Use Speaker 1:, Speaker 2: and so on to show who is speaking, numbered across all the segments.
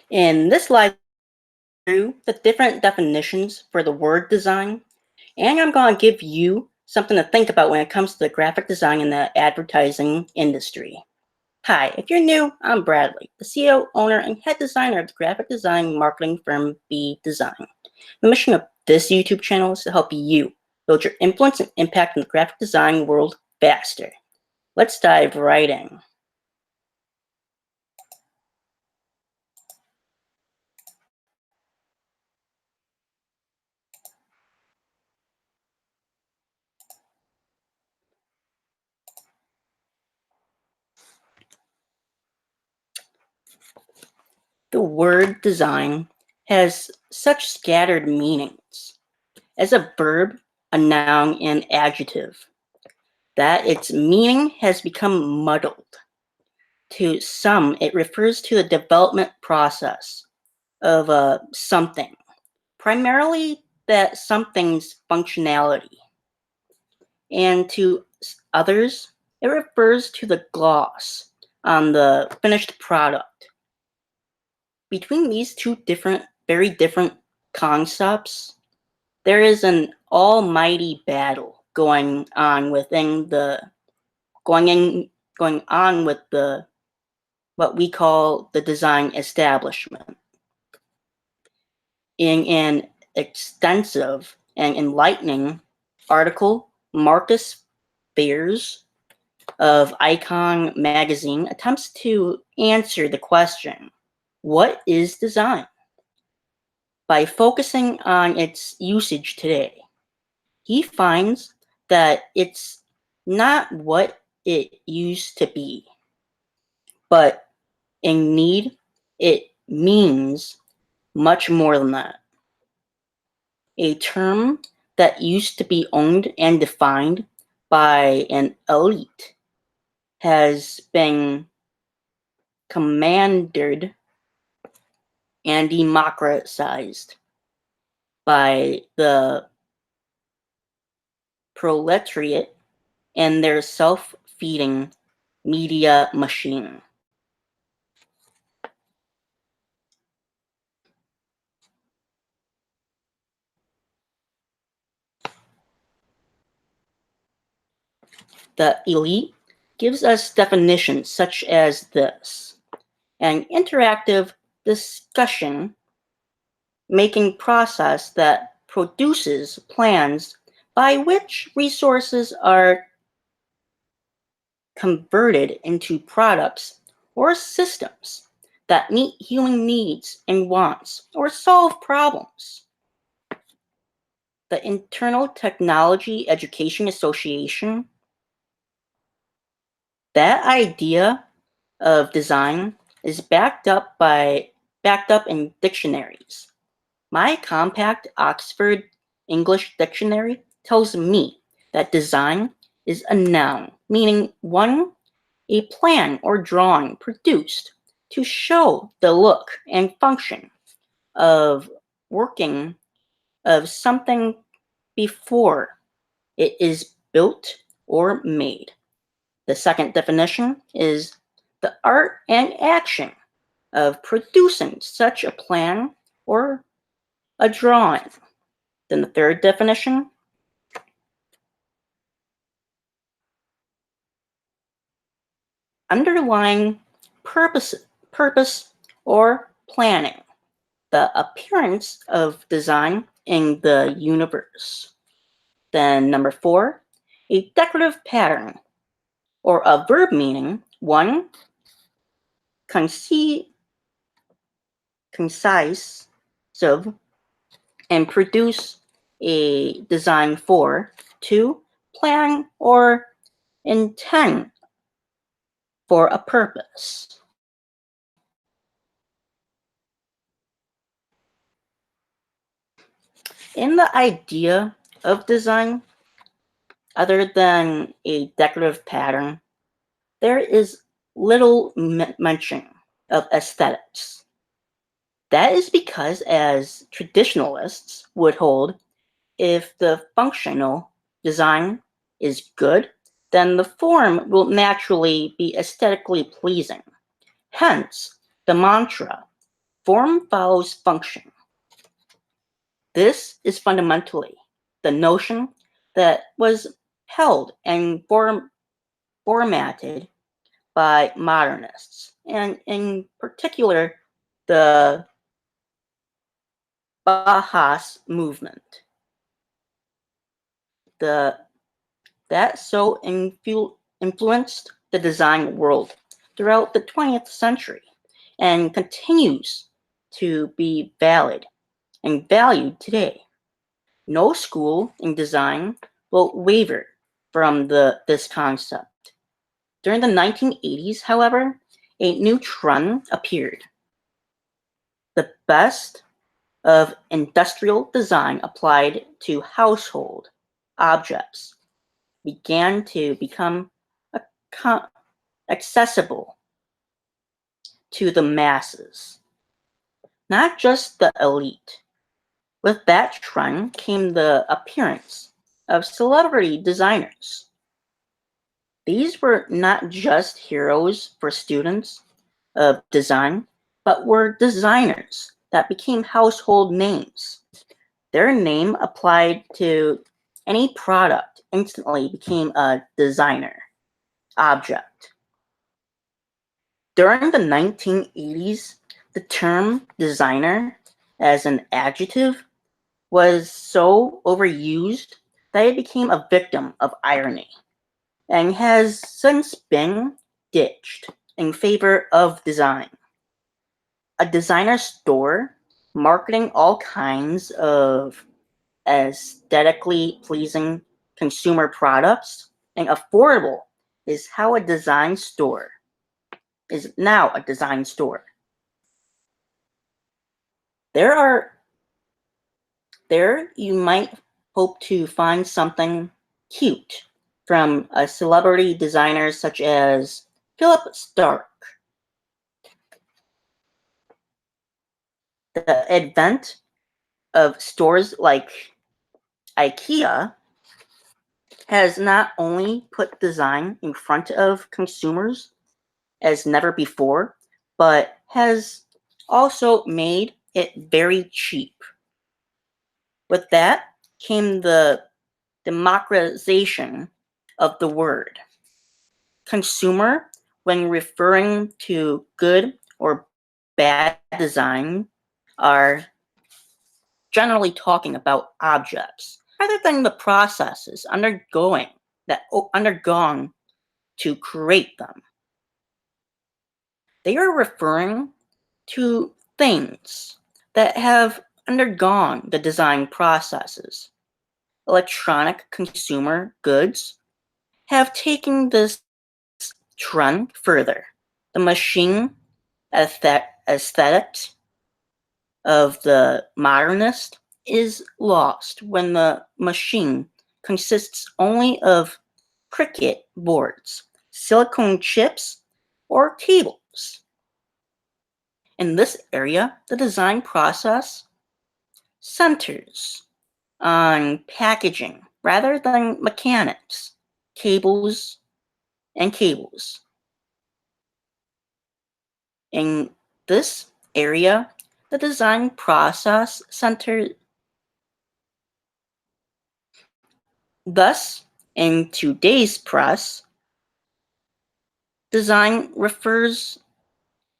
Speaker 1: In this slide, through the different definitions for the word design, and I'm going to give you something to think about when it comes to the graphic design and the advertising industry. Hi, if you're new, I'm Bradley, the CEO, owner, and head designer of the graphic design marketing firm BDesign. The mission of this YouTube channel is to help you build your influence and impact in the graphic design world faster. Let's dive right in. The word design has such scattered meanings as a verb, a noun, and adjective that its meaning has become muddled. To some, it refers to the development process of something, primarily that something's functionality. And to others, it refers to the gloss on the finished product. Between these two very different concepts, there is an almighty battle going on with the what we call the design establishment. In an extensive and enlightening article, Marcus Beers of Icon magazine attempts to answer the question, what is design? By focusing on its usage today. He finds that it's not what it used to be, but indeed it means much more than that. A term that used to be owned and defined by an elite has been commanded and democratized by the proletariat and their self-feeding media machine. The elite gives us definitions such as this: an interactive discussion making process that produces plans by which resources are converted into products or systems that meet human needs and wants or solve problems. The Internal Technology Education Association, that idea of design is backed up in dictionaries. My compact Oxford English Dictionary tells me that design is a noun, meaning one, a plan or drawing produced to show the look and function of working of something before it is built or made. The second definition is the art and action of producing such a plan or a drawing. Then the third definition, underlying purpose or planning, the appearance of design in the universe. Then number 4, a decorative pattern or a verb meaning, one, concise and produce a design for, 2, plan or intend for a purpose. In the idea of design, other than a decorative pattern, there is little mention of aesthetics. That is because, as traditionalists would hold, if the functional design is good, then the form will naturally be aesthetically pleasing. Hence, the mantra, Form follows function. This is fundamentally the notion that was held and formatted by modernists, and in particular the Bauhaus movement. That so influenced the design world throughout the 20th century and continues to be valid and valued today. No school in design will waver from this concept. During the 1980s, however, a new trend appeared. The best of industrial design applied to household objects began to become accessible to the masses, not just the elite. With that trend came the appearance of celebrity designers. These were not just heroes for students of design, but were designers that became household names. Their name applied to any product instantly became a designer object. During the 1980s, the term designer as an adjective was so overused that it became a victim of irony and has since been ditched in favor of design. A designer store marketing all kinds of aesthetically pleasing consumer products and affordable is how a design store is now a design store. There you might hope to find something cute from a celebrity designer such as Philip Stark. The advent of stores like IKEA has not only put design in front of consumers as never before, but has also made it very cheap. With that came the democratization of the word. Consumer, when referring to good or bad design, are generally talking about objects rather than the processes undergone to create them. They are referring to things that have undergone the design processes. Electronic consumer goods have taken this trend further. The machine aesthetics of the modernist is lost when the machine consists only of cricket boards, silicone chips, or cables. In this area, the design process centers on packaging rather than mechanics, cables, and cables. In this area, the design process centers. Thus, in today's press, design refers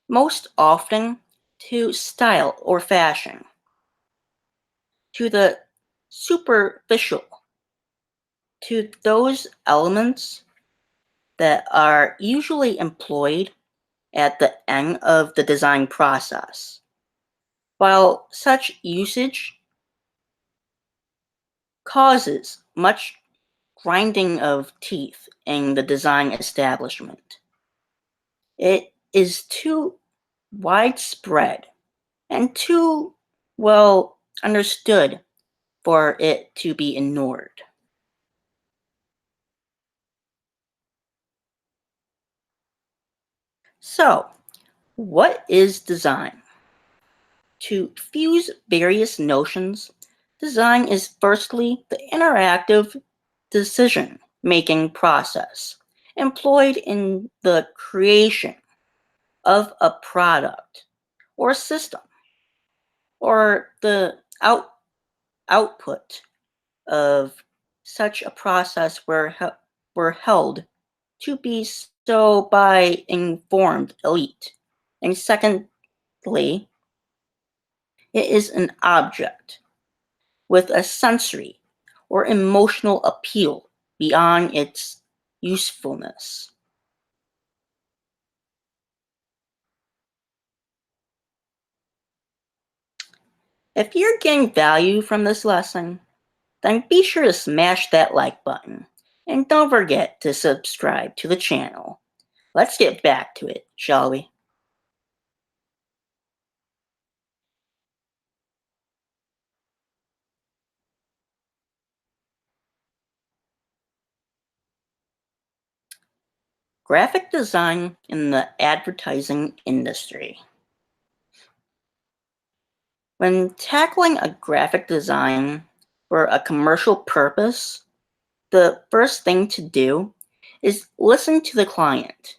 Speaker 1: most often to style or fashion, to the superficial, to those elements that are usually employed at the end of the design process. While such usage causes much grinding of teeth in the design establishment, it is too widespread and too well understood for it to be ignored. So, what is design? To fuse various notions, design is firstly the interactive decision-making process employed in the creation of a product or system. or the output of such a process were held to be so by informed elite. And secondly, it is an object with a sensory or emotional appeal beyond its usefulness. If you're getting value from this lesson, then be sure to smash that like button. And don't forget to subscribe to the channel. Let's get back to it, shall we? Graphic design in the advertising industry. When tackling a graphic design for a commercial purpose, the first thing to do is listen to the client.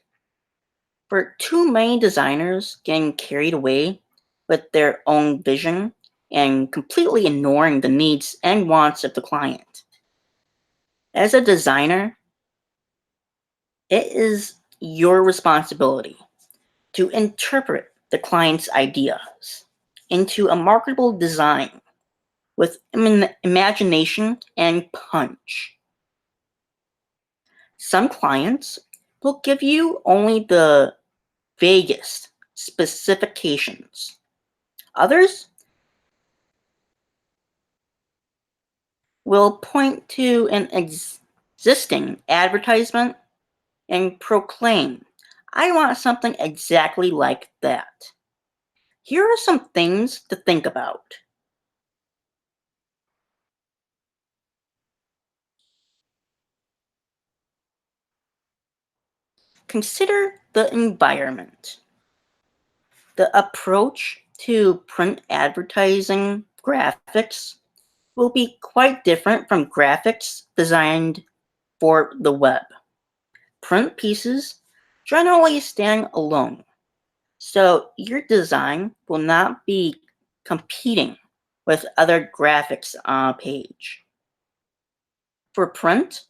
Speaker 1: For too many designers getting carried away with their own vision and completely ignoring the needs and wants of the client. As a designer, it is your responsibility to interpret the client's ideas into a marketable design with imagination and punch. Some clients will give you only the vaguest specifications. Others will point to an existing advertisement and proclaim, I want something exactly like that. Here are some things to think about. Consider the environment. The approach to print advertising graphics will be quite different from graphics designed for the web. Print pieces generally stand alone, so your design will not be competing with other graphics on a page. For print,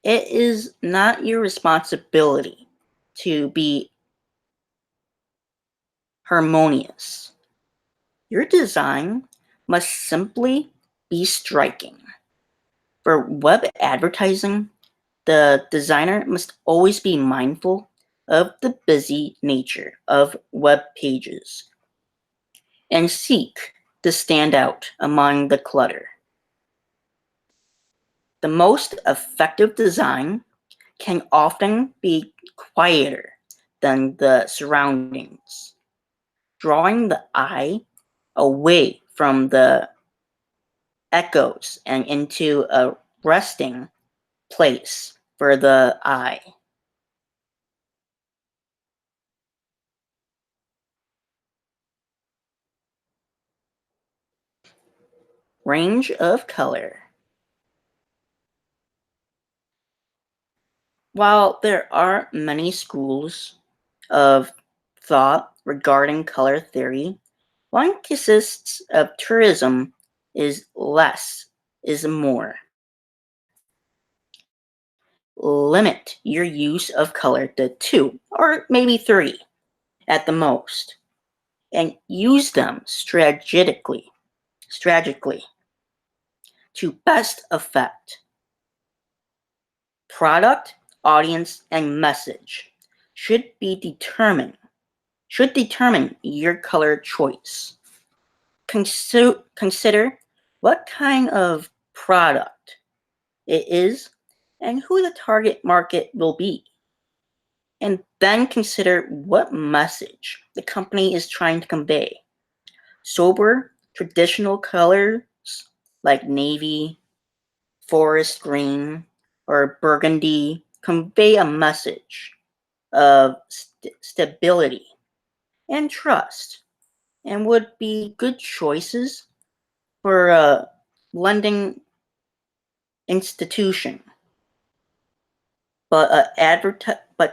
Speaker 1: it is not your responsibility to be harmonious. Your design must simply be striking. For web advertising, the designer must always be mindful of the busy nature of web pages and seek to stand out among the clutter. The most effective design can often be quieter than the surroundings, drawing the eye away from the echoes and into a resting place for the eye. Range of color. While there are many schools of thought regarding color theory, one consists of tourism is less is more. Limit your use of color to two or maybe three at the most, and use them strategically to best effect. Product, audience, and message should determine your color choice. Consider what kind of product it is and who the target market will be. And then consider what message the company is trying to convey. Sober, traditional colors like navy, forest green, or burgundy convey a message of stability and trust and would be good choices for a lending institution. But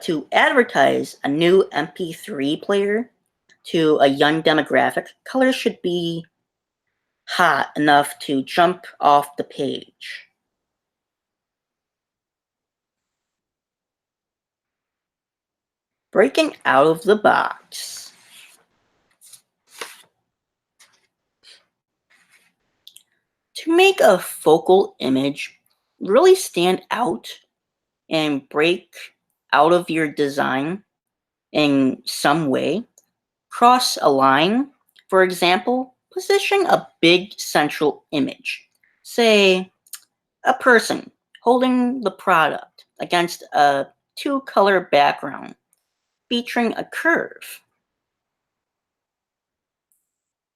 Speaker 1: to advertise a new MP3 player to a young demographic, colors should be hot enough to jump off the page. Breaking out of the box. To make a focal image really stand out and break out of your design in some way, cross a line. For example, position a big central image, say a person holding the product against a two-color background featuring a curve.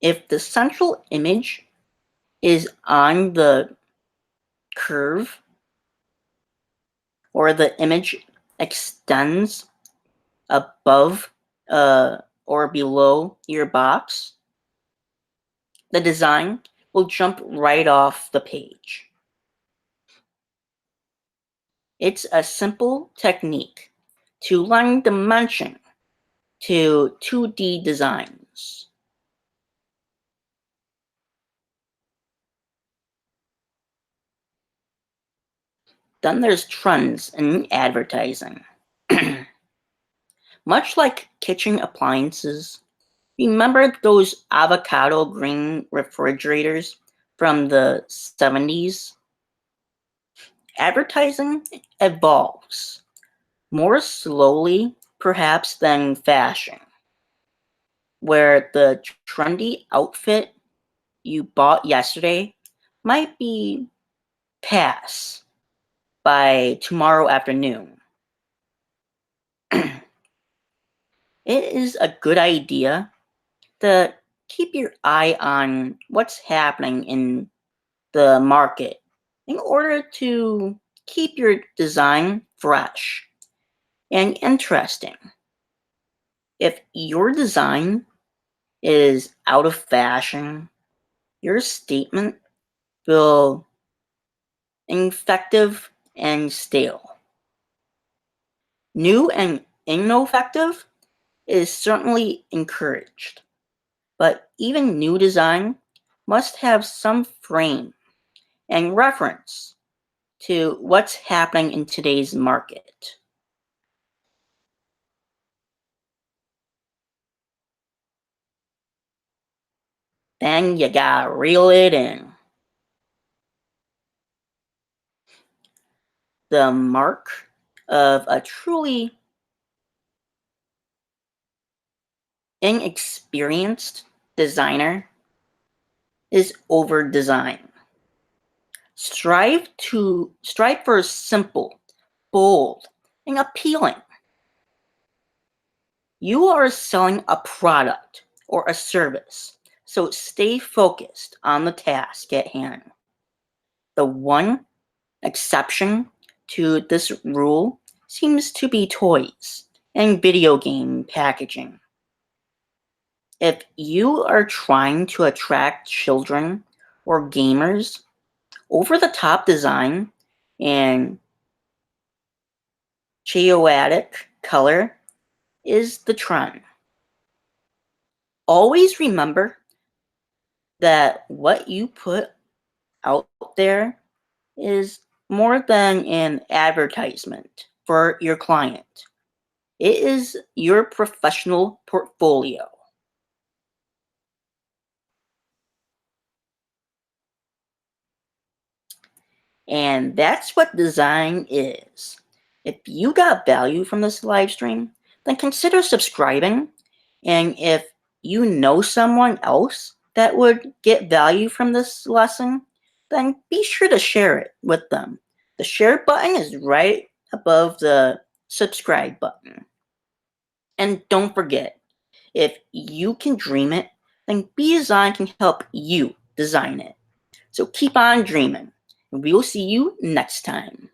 Speaker 1: If the central image is on the curve or the image extends above or below your box, the design will jump right off the page. It's a simple technique to lend dimension to 2D designs. Then there's trends in advertising. Much like kitchen appliances, remember those avocado green refrigerators from the 70s? Advertising evolves more slowly, perhaps, than fashion, where the trendy outfit you bought yesterday might be pass by tomorrow afternoon. It is a good idea to keep your eye on what's happening in the market in order to keep your design fresh and interesting. If your design is out of fashion, your statement will ineffective and stale. New and innovative is certainly encouraged, but even new design must have some frame and reference to what's happening in today's market. Then you gotta reel it in. The mark of a truly inexperienced designer is over design. Strive for simple, bold, and appealing. You are selling a product or a service, so stay focused on the task at hand. The one exception to this rule seems to be toys and video game packaging. If you are trying to attract children or gamers, over-the-top design and chaotic color is the trend. Always remember that what you put out there is more than an advertisement for your client. It is your professional portfolio. And that's what design is. If you got value from this live stream, then consider subscribing. And if you know someone else that would get value from this lesson, then be sure to share it with them. The share button is right above the subscribe button. And don't forget, if you can dream it, then BDesign can help you design it. So keep on dreaming, and we will see you next time.